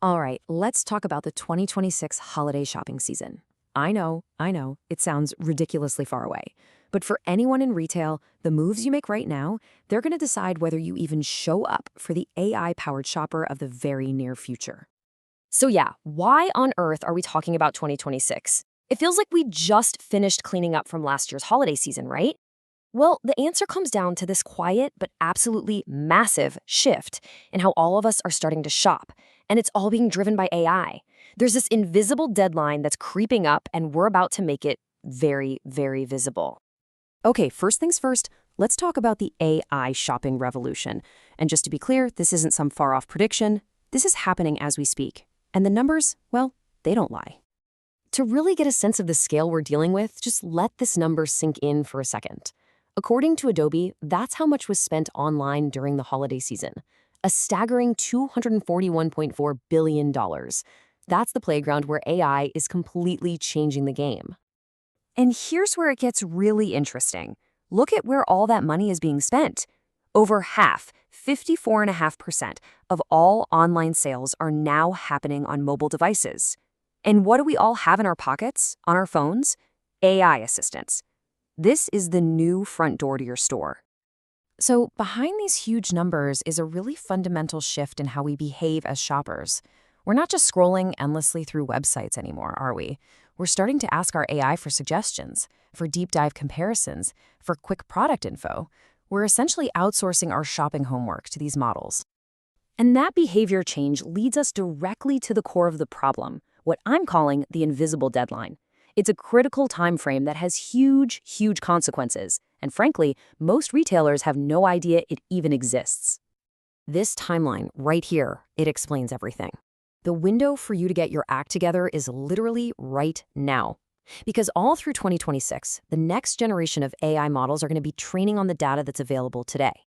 All right, let's talk about the 2026 holiday shopping season. I know, it sounds ridiculously far away. But for anyone in retail, the moves you make right now, they're going to decide whether you even show up for the AI-powered shopper of the very near future. So yeah, why on earth are we talking about 2026? It feels like we just finished cleaning up from last year's holiday season, right? Well, the answer comes down to this quiet but absolutely massive shift in how all of us are starting to shop, and it's all being driven by AI. There's this invisible deadline that's creeping up, and we're about to make it very, very visible. Okay, first things first, let's talk about the AI shopping revolution. And just to be clear, this isn't some far-off prediction. This is happening as we speak. And the numbers, well, they don't lie. To really get a sense of the scale we're dealing with, just let this number sink in for a second. According to Adobe, that's how much was spent online during the holiday season. A staggering $241.4 billion. That's the playground where AI is completely changing the game. And here's where it gets really interesting. Look at where all that money is being spent. Over half, 54.5%, of all online sales are now happening on mobile devices. And what do we all have in our pockets, on our phones? AI assistants. This is the new front door to your store. So behind these huge numbers is a really fundamental shift in how we behave as shoppers. We're not just scrolling endlessly through websites anymore, are we? We're starting to ask our AI for suggestions, for deep dive comparisons, for quick product info. We're essentially outsourcing our shopping homework to these models. And that behavior change leads us directly to the core of the problem, what I'm calling the invisible deadline. It's a critical time frame that has huge, huge consequences, and frankly, most retailers have no idea it even exists. This timeline right here, it explains everything. The window for you to get your act together is literally right now. Because all through 2026, the next generation of AI models are going to be training on the data that's available today.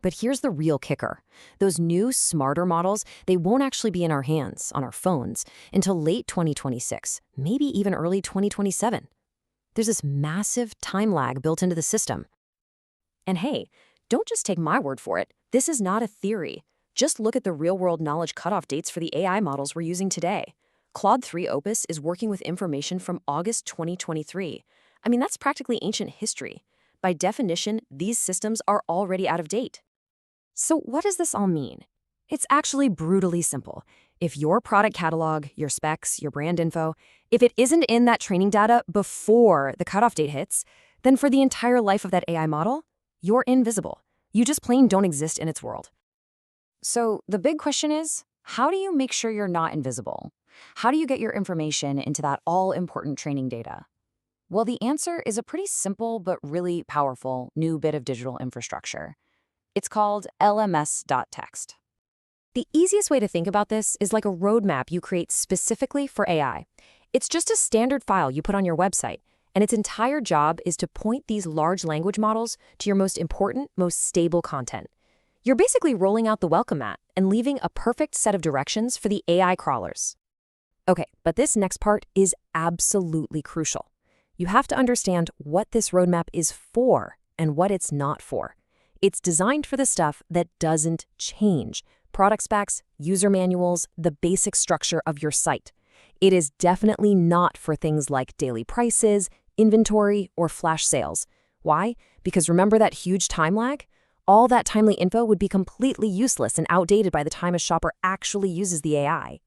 But here's the real kicker. Those new, smarter models, they won't actually be in our hands, on our phones, until late 2026, maybe even early 2027. There's this massive time lag built into the system. And hey, don't just take my word for it. This is not a theory. Just look at the real-world knowledge cutoff dates for the AI models we're using today. Claude 3 Opus is working with information from August 2023. I mean, that's practically ancient history. By definition, these systems are already out of date. So what does this all mean? It's actually brutally simple. If your product catalog, your specs, your brand info, if it isn't in that training data before the cutoff date hits, then for the entire life of that AI model, you're invisible. You just plain don't exist in its world. So the big question is, how do you make sure you're not invisible? How do you get your information into that all-important training data? Well, the answer is a pretty simple but really powerful new bit of digital infrastructure. It's called LLMS.txt. The easiest way to think about this is like a roadmap you create specifically for AI. It's just a standard file you put on your website, and its entire job is to point these large language models to your most important, most stable content. You're basically rolling out the welcome mat and leaving a perfect set of directions for the AI crawlers. Okay, but this next part is absolutely crucial. You have to understand what this roadmap is for and what it's not for. It's designed for the stuff that doesn't change. Product specs, user manuals, the basic structure of your site. It is definitely not for things like daily prices, inventory, or flash sales. Why? Because remember that huge time lag? All that timely info would be completely useless and outdated by the time a shopper actually uses the AI.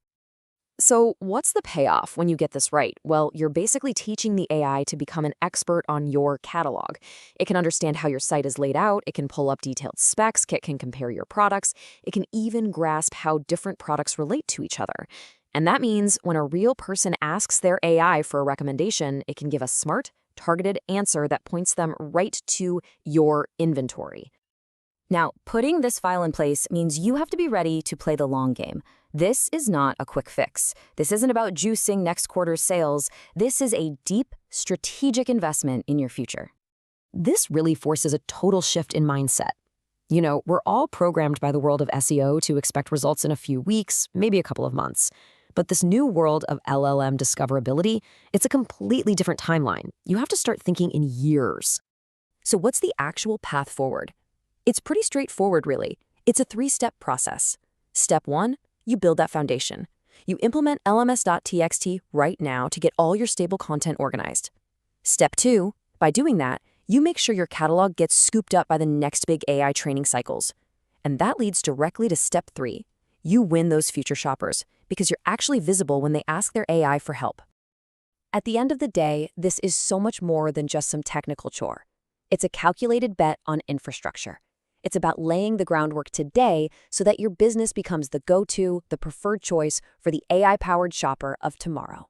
So what's the payoff when you get this right? Well, you're basically teaching the AI to become an expert on your catalog. It can understand how your site is laid out, it can pull up detailed specs, it can compare your products, it can even grasp how different products relate to each other. And that means when a real person asks their AI for a recommendation, it can give a smart, targeted answer that points them right to your inventory. Now, putting this file in place means you have to be ready to play the long game. This is not a quick fix. This isn't about juicing next quarter's sales. This is a deep, strategic investment in your future. This really forces a total shift in mindset. You know, we're all programmed by the world of SEO to expect results in a few weeks, maybe a couple of months. But this new world of LLM discoverability, it's a completely different timeline. You have to start thinking in years. So what's the actual path forward? It's pretty straightforward, really. It's a 3-step process. Step 1, you build that foundation. You implement LLMS.txt right now to get all your stable content organized. Step 2, by doing that, you make sure your catalog gets scooped up by the next big AI training cycles. And that leads directly to step 3. You win those future shoppers because you're actually visible when they ask their AI for help. At the end of the day, this is so much more than just some technical chore. It's a calculated bet on infrastructure. It's about laying the groundwork today so that your business becomes the go-to, the preferred choice for the AI-powered shopper of tomorrow.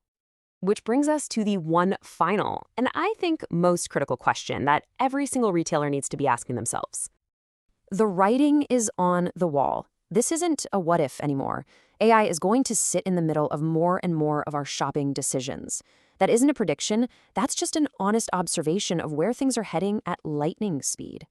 Which brings us to the one final, and I think most critical question that every single retailer needs to be asking themselves. The writing is on the wall. This isn't a what if anymore. AI is going to sit in the middle of more and more of our shopping decisions. That isn't a prediction, that's just an honest observation of where things are heading at lightning speed.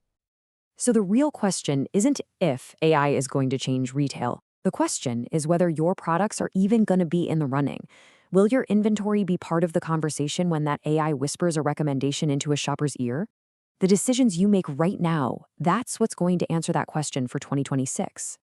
So the real question isn't if AI is going to change retail. The question is whether your products are even going to be in the running. Will your inventory be part of the conversation when that AI whispers a recommendation into a shopper's ear? The decisions you make right now, that's what's going to answer that question for 2026.